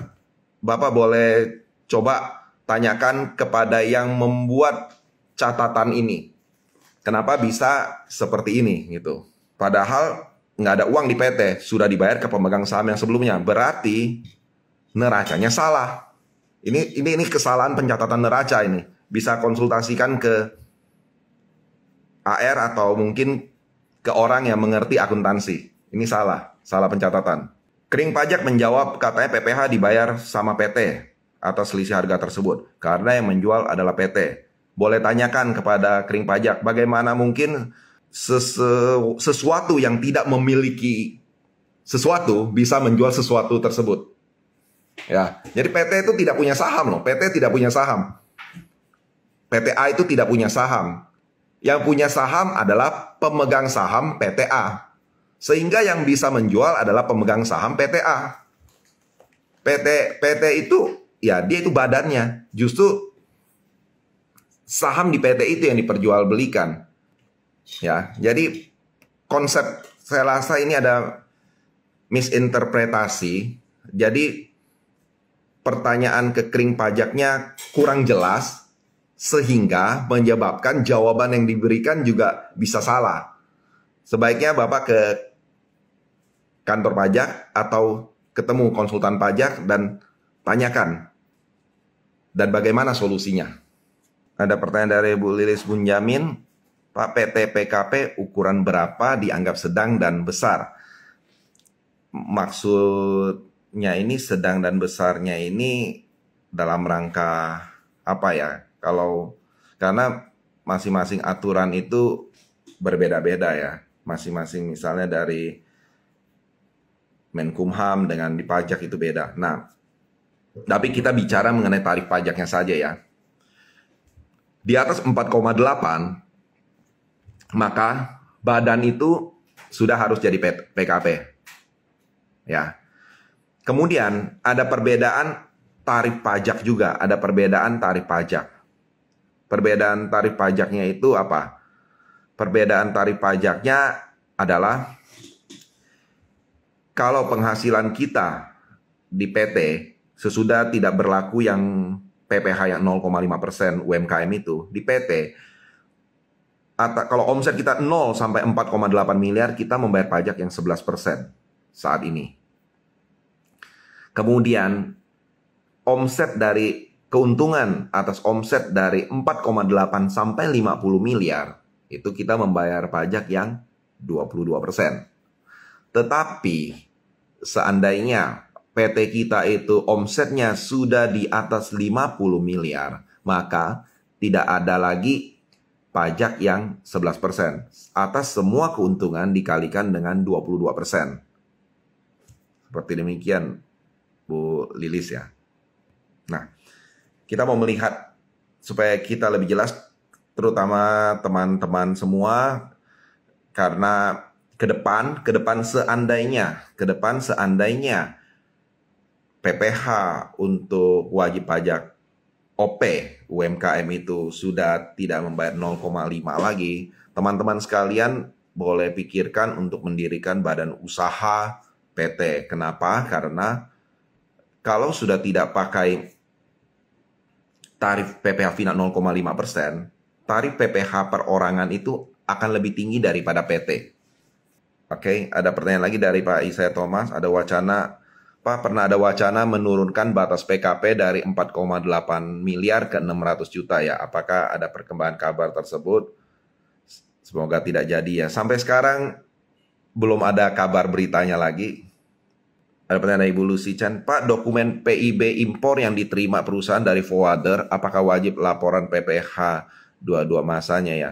Speaker 1: Bapak boleh Coba tanyakan kepada yang membuat catatan ini. Kenapa bisa seperti ini gitu. Padahal nggak ada uang di PT, sudah dibayar ke pemegang saham yang sebelumnya. Berarti neracanya salah. Ini kesalahan pencatatan neraca ini. Bisa konsultasikan ke AR atau mungkin ke orang yang mengerti akuntansi. Ini salah pencatatan. Kering pajak menjawab katanya PPH dibayar sama PT atas selisih harga tersebut karena yang menjual adalah PT. Boleh tanyakan kepada kering pajak bagaimana mungkin sesuatu yang tidak memiliki sesuatu bisa menjual sesuatu tersebut. Ya, jadi PT itu tidak punya saham loh. PT tidak punya saham. PTA itu tidak punya saham. Yang punya saham adalah pemegang saham PTA. Sehingga yang bisa menjual adalah pemegang saham PTA. PT itu ya dia itu badannya. Justru saham di PT itu yang diperjualbelikan. Ya, jadi konsep saya rasa ini ada misinterpretasi. Jadi pertanyaan ke kering pajaknya kurang jelas sehingga menyebabkan jawaban yang diberikan juga bisa salah. Sebaiknya Bapak ke kantor pajak atau ketemu konsultan pajak dan tanyakan. Dan bagaimana solusinya? Ada pertanyaan dari Bu Lilis Bunjamin. Pak, PT PKP ukuran berapa dianggap sedang dan besar? Maksudnya ini sedang dan besarnya ini dalam rangka apa ya? Karena masing-masing aturan itu berbeda-beda ya. Masing-masing misalnya dari Menkumham dengan di pajak itu beda. Nah, tapi kita bicara mengenai tarif pajaknya saja ya. Di atas 4,8 maka badan itu sudah harus jadi PKP. Ya. Kemudian ada perbedaan tarif pajak juga, ada perbedaan tarif pajak. Perbedaan tarif pajaknya itu apa? Perbedaan tarif pajaknya adalah kalau penghasilan kita di PT sesudah tidak berlaku yang PPh yang 0,5% UMKM itu di PT, kalau omset kita 0 sampai 4,8 miliar, kita membayar pajak yang 11% saat ini. Kemudian omset dari keuntungan atas omset dari 4,8 sampai 50 miliar, itu kita membayar pajak yang 22%. Tetapi seandainya PT kita itu omsetnya sudah di atas 50 miliar, maka tidak ada lagi pajak yang 11% atas semua keuntungan dikalikan dengan 22%. Seperti demikian Bu Lilis ya. Nah, kita mau melihat supaya kita lebih jelas, terutama teman-teman semua, karena ke depan seandainya PPh untuk wajib pajak OP UMKM itu sudah tidak membayar 0,5 lagi, teman-teman sekalian boleh pikirkan untuk mendirikan badan usaha PT. Kenapa? Karena kalau sudah tidak pakai tarif PPh final 0,5%, tarif PPh perorangan itu akan lebih tinggi daripada PT. Oke, ada pertanyaan lagi dari Pak Isaya Thomas, ada wacana, Pak, pernah ada wacana menurunkan batas PKP dari 4,8 miliar ke 600 juta ya. Apakah ada perkembangan kabar tersebut? Semoga tidak jadi ya. Sampai sekarang belum ada kabar beritanya lagi. Ada pertanyaan dari Ibu Lucy Chan. Pak, dokumen PIB impor yang diterima perusahaan dari forwarder, apakah wajib laporan PPh 22 masanya ya?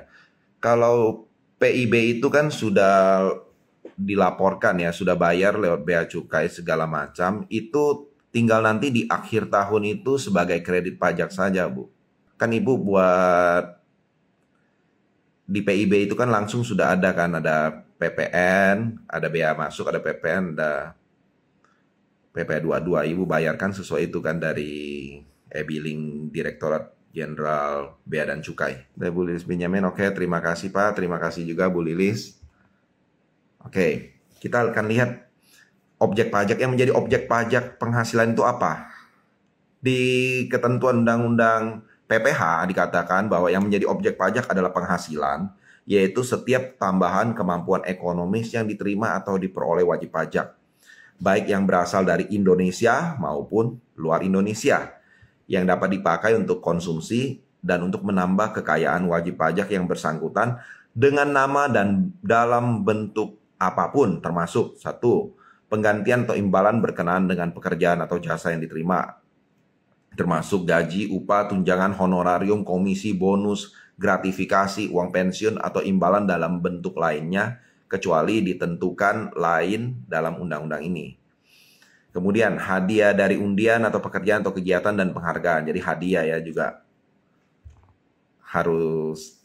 Speaker 1: Kalau PIB itu kan sudah dilaporkan ya, sudah bayar lewat bea cukai segala macam, itu tinggal nanti di akhir tahun itu sebagai kredit pajak saja, Bu. Kan Ibu buat di PIB itu kan langsung sudah ada kan, ada PPN, ada bea masuk, ada PPN, ada PP 22. Ibu bayarkan sesuai itu kan dari e-billing Direktorat Jenderal Bea dan Cukai. Dari Bu Lilis Benjamin, oke, terima kasih Pak, terima kasih juga Bu Lilis. Oke, kita akan lihat objek pajak yang menjadi objek pajak penghasilan itu apa. Di ketentuan undang-undang PPH dikatakan bahwa yang menjadi objek pajak adalah penghasilan, yaitu setiap tambahan kemampuan ekonomis yang diterima atau diperoleh wajib pajak, baik yang berasal dari Indonesia maupun luar Indonesia, yang dapat dipakai untuk konsumsi dan untuk menambah kekayaan wajib pajak yang bersangkutan dengan nama dan dalam bentuk apapun, termasuk satu, penggantian atau imbalan berkenaan dengan pekerjaan atau jasa yang diterima, termasuk gaji, upah, tunjangan, honorarium, komisi, bonus, gratifikasi, uang pensiun, atau imbalan dalam bentuk lainnya, kecuali ditentukan lain dalam undang-undang ini. Kemudian hadiah dari undian atau pekerjaan atau kegiatan dan penghargaan. Jadi hadiah ya juga harus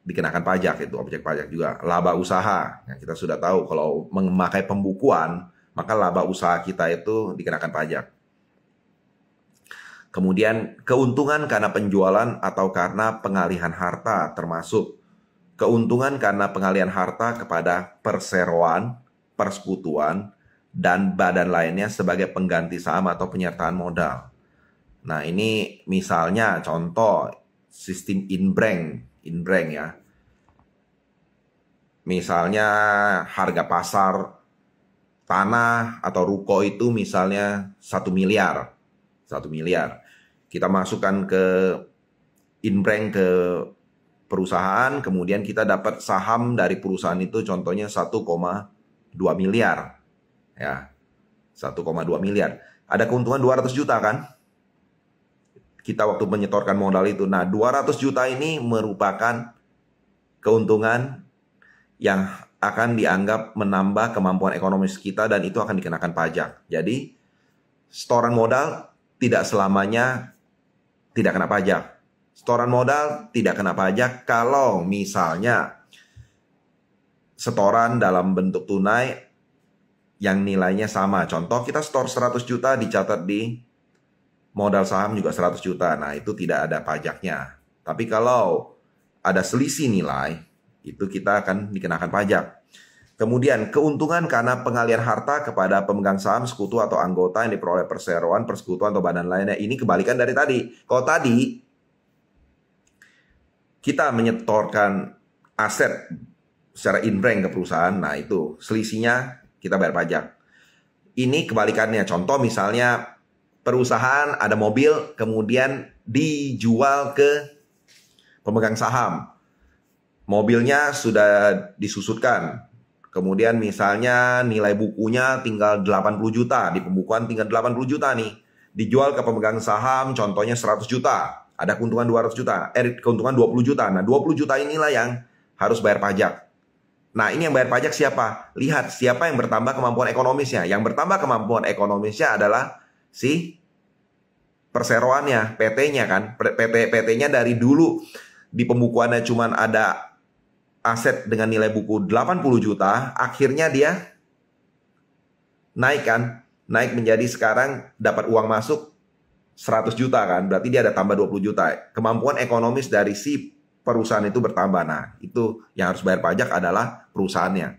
Speaker 1: dikenakan pajak, itu objek pajak juga. Laba usaha, ya, kita sudah tahu kalau memakai pembukuan, maka laba usaha kita itu dikenakan pajak. Kemudian keuntungan karena penjualan atau karena pengalihan harta, termasuk keuntungan karena pengalihan harta kepada perseroan, persekutuan, dan badan lainnya sebagai pengganti saham atau penyertaan modal. Nah ini misalnya contoh sistem in-bank ya. Misalnya harga pasar tanah atau ruko itu misalnya 1 miliar. 1 miliar. Kita masukkan ke in-bank ke perusahaan, kemudian kita dapat saham dari perusahaan itu contohnya 1,2 miliar. Ya. 1,2 miliar. Ada keuntungan 200 juta kan? Kita waktu menyetorkan modal itu. Nah, 200 juta ini merupakan keuntungan yang akan dianggap menambah kemampuan ekonomis kita dan itu akan dikenakan pajak. Jadi, setoran modal tidak selamanya tidak kena pajak. Setoran modal tidak kena pajak kalau misalnya setoran dalam bentuk tunai yang nilainya sama. Contoh kita setor 100 juta dicatat di modal saham juga 100 juta. Nah itu tidak ada pajaknya. Tapi kalau ada selisih nilai itu kita akan dikenakan pajak. Kemudian keuntungan karena pengalian harta kepada pemegang saham, sekutu atau anggota yang diperoleh perseroan, persekutuan atau badan lainnya. Ini kebalikan dari tadi. Kalau tadi kita menyetorkan aset secara in-bank ke perusahaan, nah itu selisihnya kita bayar pajak. Ini kebalikannya. Contoh misalnya perusahaan ada mobil kemudian dijual ke pemegang saham. Mobilnya sudah disusutkan. Kemudian misalnya nilai bukunya tinggal 80 juta. Di pembukuan tinggal 80 juta nih. Dijual ke pemegang saham contohnya 100 juta. Ada keuntungan 200 juta. Keuntungan 20 juta. Nah 20 juta inilah yang harus bayar pajak. Nah ini yang bayar pajak siapa? Lihat siapa yang bertambah kemampuan ekonomisnya. Yang bertambah kemampuan ekonomisnya adalah si perseroannya, PT-nya kan. PT-nya dari dulu di pembukuannya cuma ada aset dengan nilai buku 80 juta, akhirnya dia naik kan, naik menjadi sekarang dapat uang masuk 100 juta kan, berarti dia ada tambah 20 juta. Kemampuan ekonomis dari si perusahaan itu bertambah. Nah, itu yang harus bayar pajak adalah perusahaannya.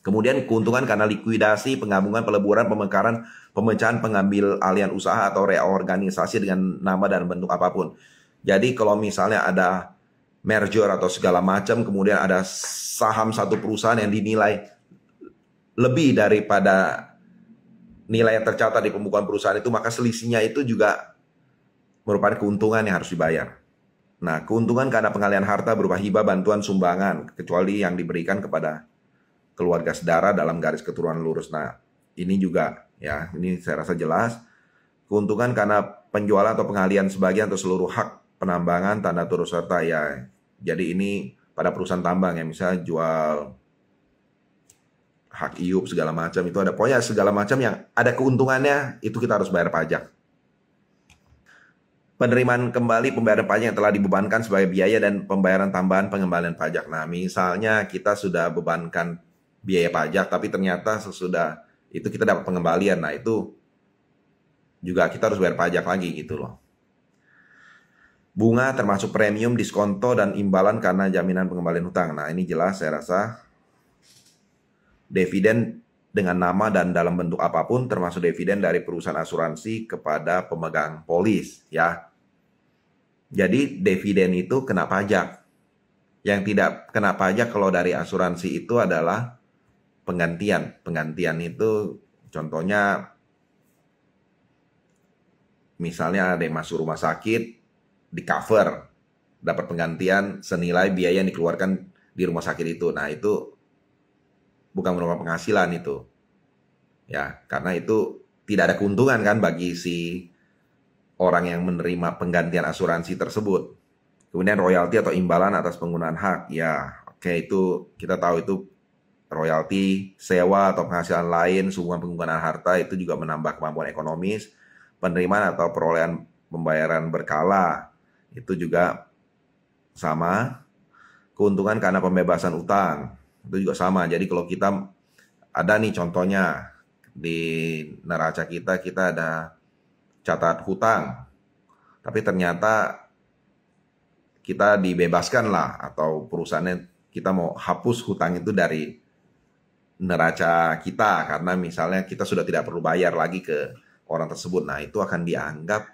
Speaker 1: Kemudian keuntungan karena likuidasi, penggabungan, peleburan, pemekaran, pemecahan, pengambil alihan usaha atau reorganisasi dengan nama dan bentuk apapun. Jadi kalau misalnya ada merger atau segala macam, kemudian ada saham satu perusahaan yang dinilai lebih daripada nilai yang tercatat di pembukuan perusahaan itu, maka selisihnya itu juga merupakan keuntungan yang harus dibayar. Nah, keuntungan karena pengalihan harta berupa hibah, bantuan, sumbangan, kecuali yang diberikan kepada keluarga saudara dalam garis keturunan lurus. Nah, ini juga ya, ini saya rasa jelas. Keuntungan karena penjualan atau pengalihan sebagian atau seluruh hak penambangan, tanda turut serta ya. Jadi ini pada perusahaan tambang yang misalnya jual hak iup segala macam itu ada, pokoknya segala macam yang ada keuntungannya itu kita harus bayar pajak. Penerimaan kembali pembayaran pajak yang telah dibebankan sebagai biaya dan pembayaran tambahan pengembalian pajak. Nah, misalnya kita sudah bebankan biaya pajak tapi ternyata sesudah itu kita dapat pengembalian. Nah, itu juga kita harus bayar pajak lagi gitu loh. Bunga termasuk premium, diskonto, dan imbalan karena jaminan pengembalian hutang. Nah ini jelas saya rasa. Dividen dengan nama dan dalam bentuk apapun termasuk dividen dari perusahaan asuransi kepada pemegang polis ya. Jadi dividen itu kena pajak. Yang tidak kena pajak kalau dari asuransi itu adalah penggantian. Penggantian itu contohnya misalnya ada yang masuk rumah sakit di cover, dapat penggantian senilai biaya yang dikeluarkan di rumah sakit itu. Nah, itu bukan merupakan penghasilan itu. Ya, karena itu tidak ada keuntungan kan bagi si orang yang menerima penggantian asuransi tersebut. Kemudian royalti atau imbalan atas penggunaan hak. Ya, oke, itu kita tahu itu royalti, sewa atau penghasilan lain, sumbangan penggunaan harta itu juga menambah kemampuan ekonomis. Penerimaan atau perolehan pembayaran berkala itu juga sama. Keuntungan karena pembebasan utang itu juga sama. Jadi kalau kita ada nih contohnya di neraca kita ada catat hutang, tapi ternyata kita dibebaskan lah atau perusahaannya kita mau hapus hutang itu dari neraca kita karena misalnya kita sudah tidak perlu bayar lagi ke orang tersebut. Nah, itu akan dianggap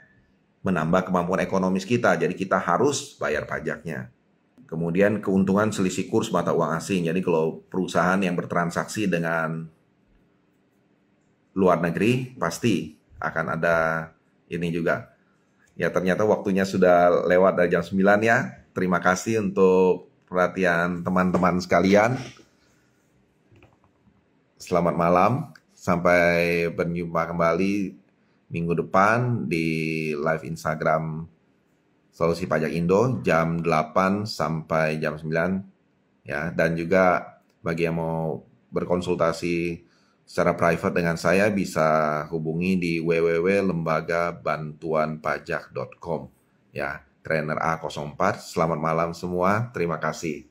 Speaker 1: menambah kemampuan ekonomis kita. Jadi kita harus bayar pajaknya. Kemudian keuntungan selisih kurs mata uang asing. Jadi kalau perusahaan yang bertransaksi dengan luar negeri pasti akan ada ini juga. Ya ternyata waktunya sudah lewat dari jam 9 ya. Terima kasih untuk perhatian teman-teman sekalian. Selamat malam. Sampai berjumpa kembali minggu depan di live Instagram Solusi Pajak Indo jam 8 sampai jam 9 ya. Dan juga bagi yang mau berkonsultasi secara private dengan saya bisa hubungi di www.lembagabantuanpajak.com ya. Trainer A04. Selamat malam semua. Terima kasih.